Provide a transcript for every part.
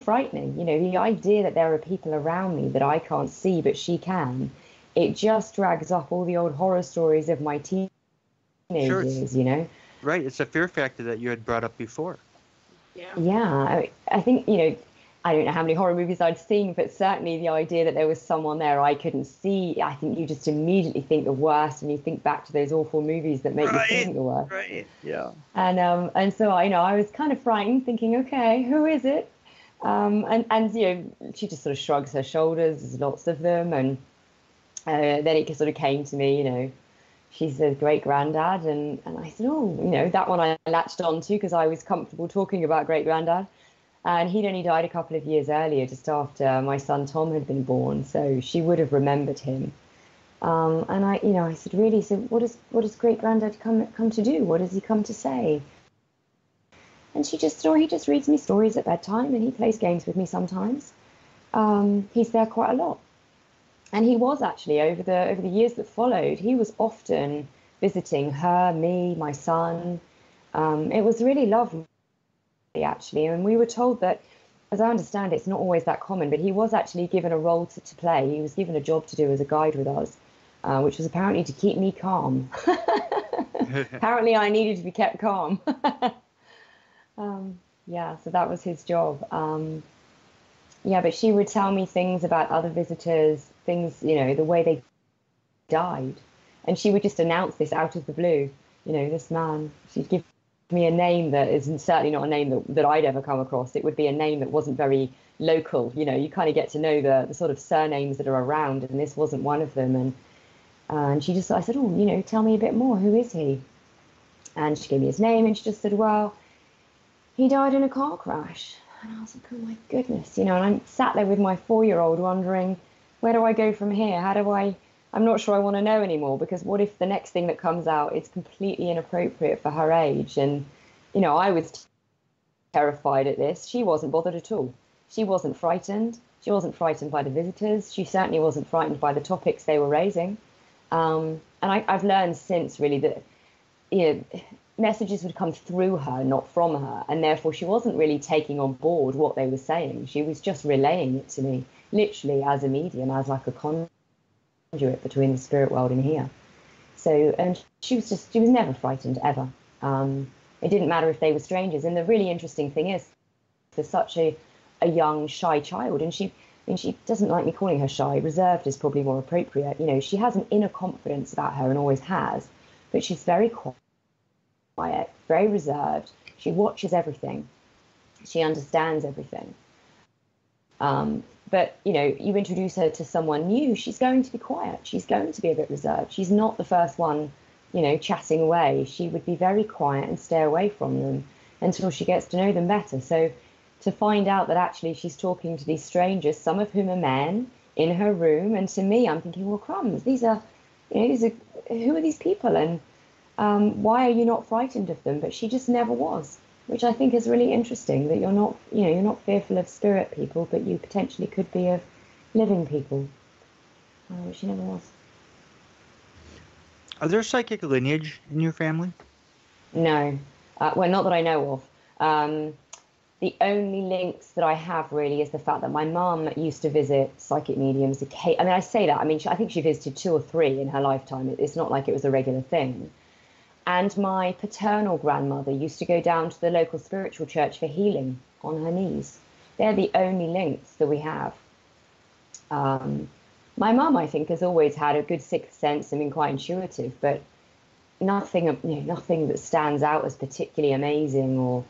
frightening. The idea that there are people around me that I can't see, but she can, it just drags up all the old horror stories of my teenage Sure, years. right. It's a fear factor that you had brought up before. Yeah, I think, I don't know how many horror movies I'd seen, but certainly the idea that there was someone there I couldn't see, I think you just immediately think the worst, and you think back to those awful movies that make you think the worst. Right. Yeah. And so I was kind of frightened, thinking, okay, who is it? And she just sort of shrugs her shoulders. There's lots of them, and then it sort of came to me. She said great granddad, and I said, oh, that one I latched on to because I was comfortable talking about great granddad. And he'd only died a couple of years earlier, just after my son Tom had been born, so she would have remembered him. And I said, really, so what does great granddad come to do? What does he come to say? And she just said, he just reads me stories at bedtime, and he plays games with me sometimes. He's there quite a lot. And he was actually over the years that followed. He was often visiting her, me, my son. It was really lovely, actually. And we were told that, as I understand it, it's not always that common, but he was actually given a role to play. He was given a job to do as a guide with us, which was apparently to keep me calm. Apparently I needed to be kept calm. Yeah, so that was his job. Yeah, but she would tell me things about other visitors, things, the way they died. And she would just announce this out of the blue, this man. She'd give me a name that is certainly not a name that I'd ever come across. It would be a name that wasn't very local. You kind of get to know the sort of surnames that are around, and this wasn't one of them. And I said, oh, tell me a bit more. Who is he? And she gave me his name, and she just said, well, he died in a car crash. And I was like, oh my goodness, and I sat there with my 4-year-old wondering, where do I go from here? I'm not sure I want to know anymore, because what if the next thing that comes out is completely inappropriate for her age? And, I was terrified at this. She wasn't bothered at all. She wasn't frightened. She wasn't frightened by the visitors. She certainly wasn't frightened by the topics they were raising. And I've learned since, really, that, messages would come through her, not from her, and therefore she wasn't really taking on board what they were saying. She was just relaying it to me, literally as a medium, as like a conduit between the spirit world and here. So, and she was never frightened, ever. It didn't matter if they were strangers. And the really interesting thing is, for such a young, shy child, and she doesn't like me calling her shy, reserved is probably more appropriate. She has an inner confidence about her and always has, but she's very quiet, very reserved. She watches everything. She understands everything. But, you introduce her to someone new, she's going to be quiet. She's going to be a bit reserved. She's not the first one, chatting away. She would be very quiet and stay away from them until she gets to know them better. So to find out that actually she's talking to these strangers, some of whom are men, in her room, and to me, I'm thinking, well, crumbs, who are these people? And why are you not frightened of them? But she just never was, which I think is really interesting, that you're not fearful of spirit people, but you potentially could be of living people, which she never was. Are there psychic lineage in your family? No. Well, not that I know of. The only links that I have really is the fact that my mum used to visit psychic mediums. I say that, I think she visited 2 or 3 in her lifetime. It's not like it was a regular thing. And my paternal grandmother used to go down to the local spiritual church for healing on her knees. They're the only links that we have. My mum, I think, has always had a good sixth sense and been quite intuitive, but nothing that stands out as particularly amazing or,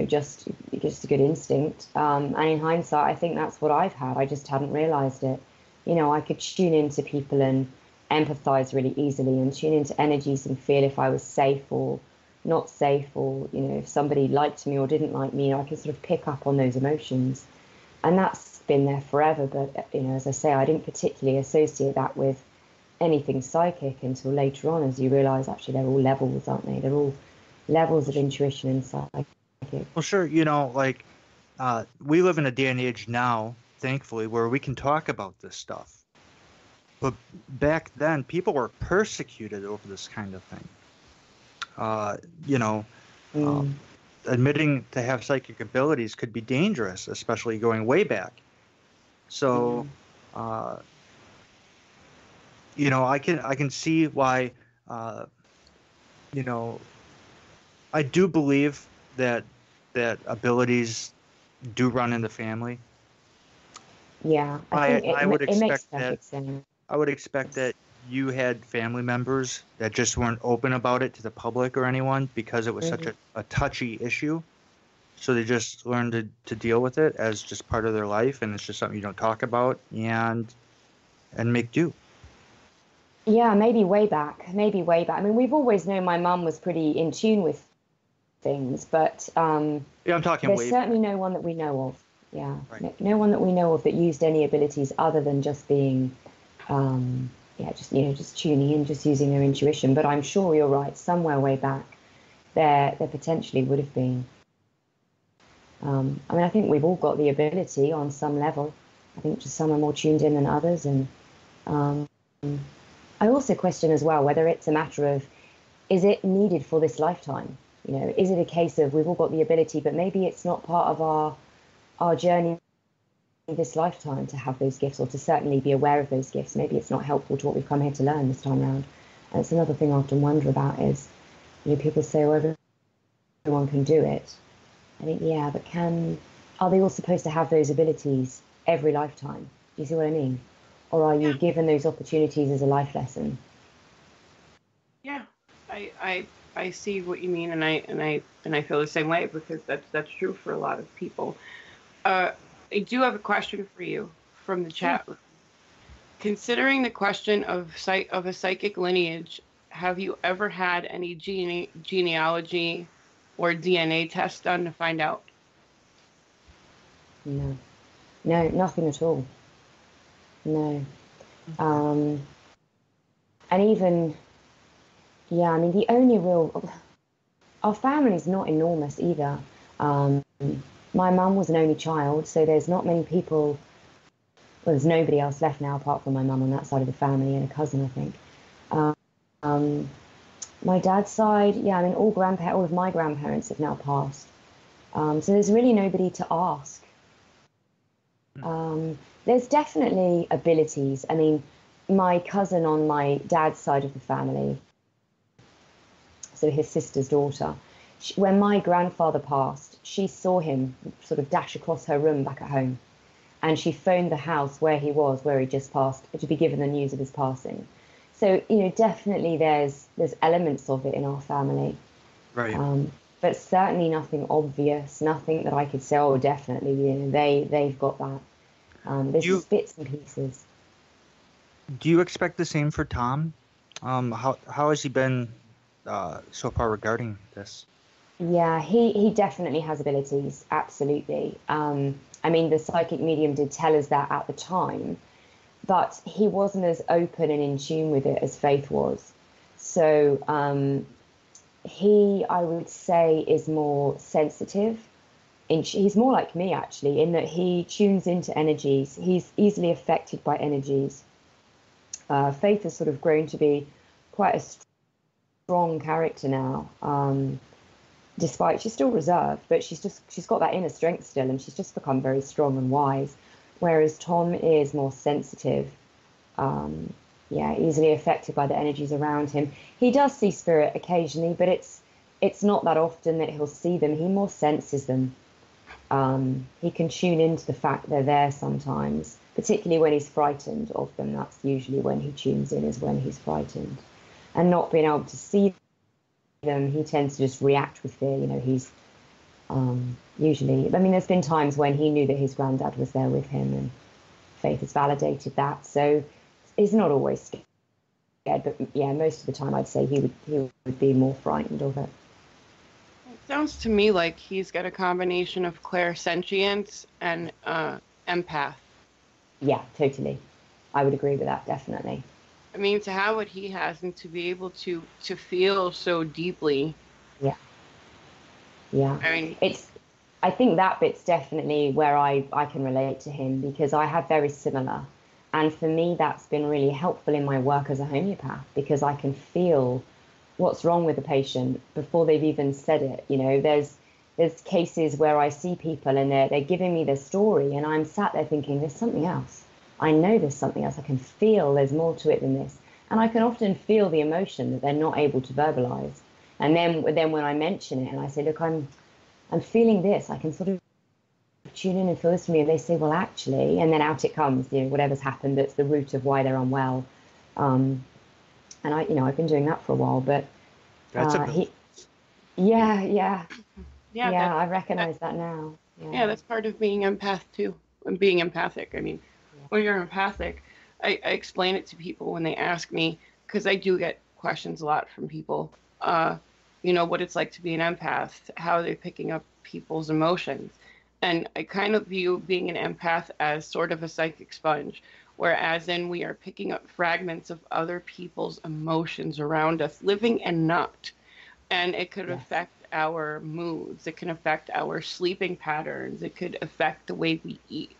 just a good instinct. And in hindsight, I think that's what I've had. I just hadn't realized it. I could tune into people and empathize really easily and tune into energies and feel if I was safe or not safe, or if somebody liked me or didn't like me. I could sort of pick up on those emotions, and that's been there forever. But as I say, I didn't particularly associate that with anything psychic until later on, as you realize actually they're all levels, aren't they? They're all levels of intuition and psychic. Well, sure. We live in a day and age now, thankfully, where we can talk about this stuff. But back then, people were persecuted over this kind of thing. admitting to have psychic abilities could be dangerous, especially going way back. So, uh, I can see why, uh, you know, I do believe that abilities do run in the family. Yeah, I think I would it makes expect that perfect sense. I would expect that you had family members that just weren't open about it to the public or anyone because it was such Mhm. a touchy issue. So they just learned to deal with it as just part of their life, and it's just something you don't talk about and make do. Yeah, maybe way back, maybe way back. I mean, we've always known my mum was pretty in tune with things, but Yeah, I'm talking there's way certainly back. no one that we know of. Yeah, Right. no one that we know of that used any abilities other than just being, yeah, just just tuning in, just using their intuition. But I'm sure you're right. Somewhere way back, there potentially would have been. I mean, I think we've all got the ability on some level. I think just some are more tuned in than others, and um, I also question as well whether it's a matter of, is it needed for this lifetime? Is it a case of we've all got the ability, but maybe it's not part of our journey this lifetime to have those gifts or to certainly be aware of those gifts. Maybe it's not helpful to what we've come here to learn this time around. And it's another thing I often wonder about is, people say, well, everyone can do it. I think, yeah, but are they all supposed to have those abilities every lifetime? Do you see what I mean? Or are you Yeah, given those opportunities as a life lesson? yeah. I see what you mean, and I feel the same way because that's true for a lot of people. Uh, I do have a question for you from the Sure. chat room. Considering the question of a psychic lineage, have you ever had any genealogy or DNA tests done to find out? No, no, nothing at all. No. Okay. Um, and even, yeah, I mean, the only real, our family's not enormous either. Um, my mum was an only child, so there's not many people. Well, there's nobody else left now apart from my mum on that side of the family and a cousin, I think. Um, my dad's side, yeah, I mean, all of my grandparents have now passed. So there's really nobody to ask. Hmm. There's definitely abilities. I mean, my cousin on my dad's side of the family, so his sister's daughter, when my grandfather passed, she saw him sort of dash across her room back at home. And she phoned the house where he was, where he just passed, to be given the news of his passing. So, definitely there's elements of it in our family, Right. but certainly nothing obvious, nothing that I could say, oh, definitely, they've got that. There's Do you just bits and pieces. do you expect the same for Tom? How has he been so far regarding this? Yeah, he definitely has abilities, absolutely. I mean, the psychic medium did tell us that at the time, but he wasn't as open and in tune with it as Faith was. So he, I would say, is more sensitive. He's more like me, actually, in that he tunes into energies. He's easily affected by energies. Faith has sort of grown to be quite a strong character now. Despite she's still reserved, but she's got that inner strength still, and she's just become very strong and wise. Whereas Tom is more sensitive, yeah, easily affected by the energies around him. He does see spirit occasionally, but it's not that often that he'll see them. He more senses them. He can tune into the fact they're there sometimes, particularly when he's frightened of them. That's usually when he tunes in, is when he's frightened. And not being able to see them, he tends to just react with fear. He's usually, I mean, there's been times when he knew that his granddad was there with him, and Faith has validated that. So he's not always scared, but yeah, most of the time I'd say he would be more frightened of it. It sounds to me like he's got a combination of clairsentience and empath. Yeah, totally. I would agree with that, definitely. I mean, to have what he has and to be able to feel so deeply. Yeah, yeah. I mean, It's I think that bit's definitely where I can relate to him because I have very similar. And for me, that's been really helpful in my work as a homeopath because I can feel what's wrong with the patient before they've even said it. there's cases where I see people and they're giving me their story, and I'm sat there thinking, there's something else. I know there's something else. I can feel there's more to it than this. And I can often feel the emotion that they're not able to verbalize. And then when I mention it and I say, look, I'm feeling this, I can sort of tune in and feel this for me. And they say, well, actually, and then out it comes, whatever's happened, that's the root of why they're unwell. And I've been doing that for a while, but That's yeah, I recognize that now. Yeah, that's part of being empath too, and being empathic. I mean, when you're empathic, I explain it to people when they ask me, because I do get questions a lot from people, what it's like to be an empath, how they're picking up people's emotions. And I kind of view being an empath as sort of a psychic sponge, whereas in we are picking up fragments of other people's emotions around us, living and not. And it could affect our moods. It can affect our sleeping patterns. It could affect the way we eat.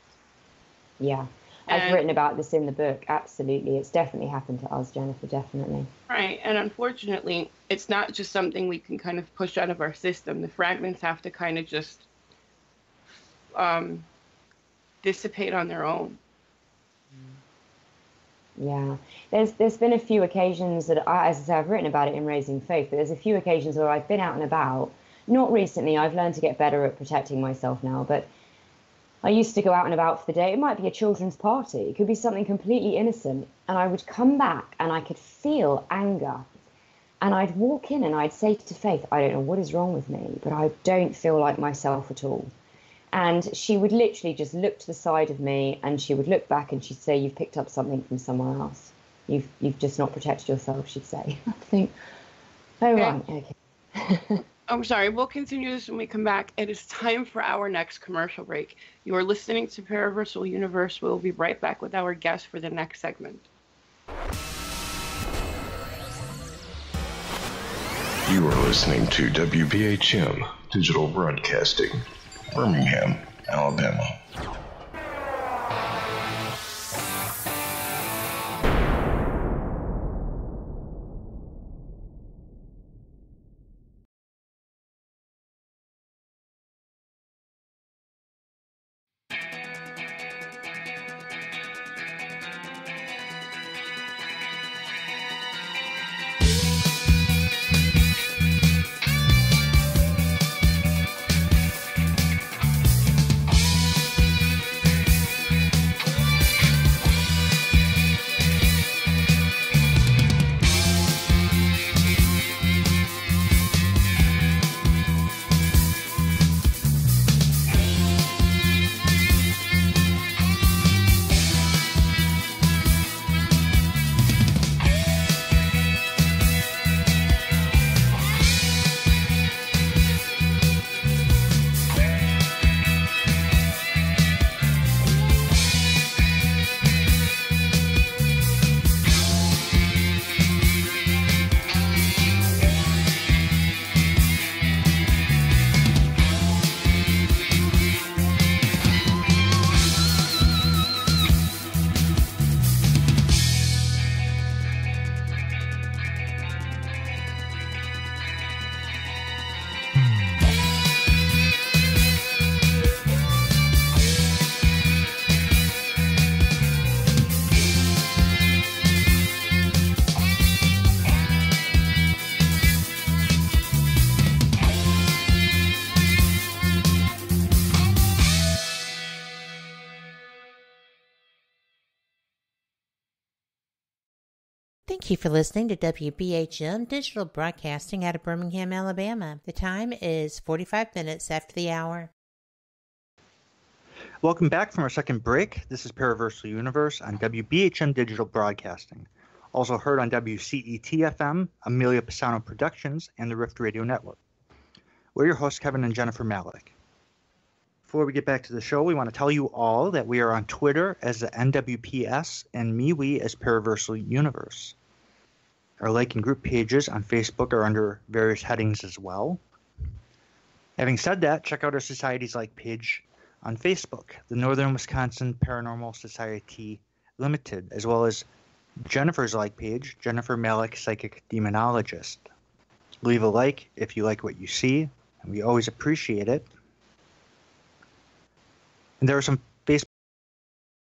Yeah. I've written about this in the book. Absolutely. It's definitely happened to us, Jennifer, definitely. Right. And unfortunately, it's not just something we can kind of push out of our system. The fragments have to kind of just dissipate on their own. Yeah. There's been a few occasions that, as I say, I've written about it in Raising Faith, but there's a few occasions where I've been out and about. Not recently. I've learned to get better at protecting myself now, but I used to go out and about for the day. It might be a children's party. It could be something completely innocent. And I would come back and I could feel anger. And I'd walk in and I'd say to Faith, I don't know what is wrong with me, but I don't feel like myself at all. And she would literally just look to the side of me and she would look back and she'd say, you've picked up something from someone else. You've just not protected yourself, she'd say. I think, oh, right, okay. I'm sorry, we'll continue this when we come back. It is time for our next commercial break. You are listening to Paraversal Universe. We'll be right back with our guest for the next segment. You are listening to WBHM Digital Broadcasting, Birmingham, Alabama. Thank you for listening to WBHM Digital Broadcasting out of Birmingham, Alabama. The time is 45 minutes after the hour. Welcome back from our second break. This is Paraversal Universe on WBHM Digital Broadcasting. Also heard on WCET-FM, Amelia Pisano Productions, and the Rift Radio Network. We're your hosts, Kevin and Jennifer Malek. Before we get back to the show, we want to tell you all that we are on Twitter as the NWPS and MeWe as Paraversal Universe. Our like and group pages on Facebook are under various headings as well. Having said that, check out our Society's Like page on Facebook, the Northern Wisconsin Paranormal Society Limited, as well as Jennifer's Like page, Jennifer Malek Psychic Demonologist. Leave a like if you like what you see, and we always appreciate it. And there are some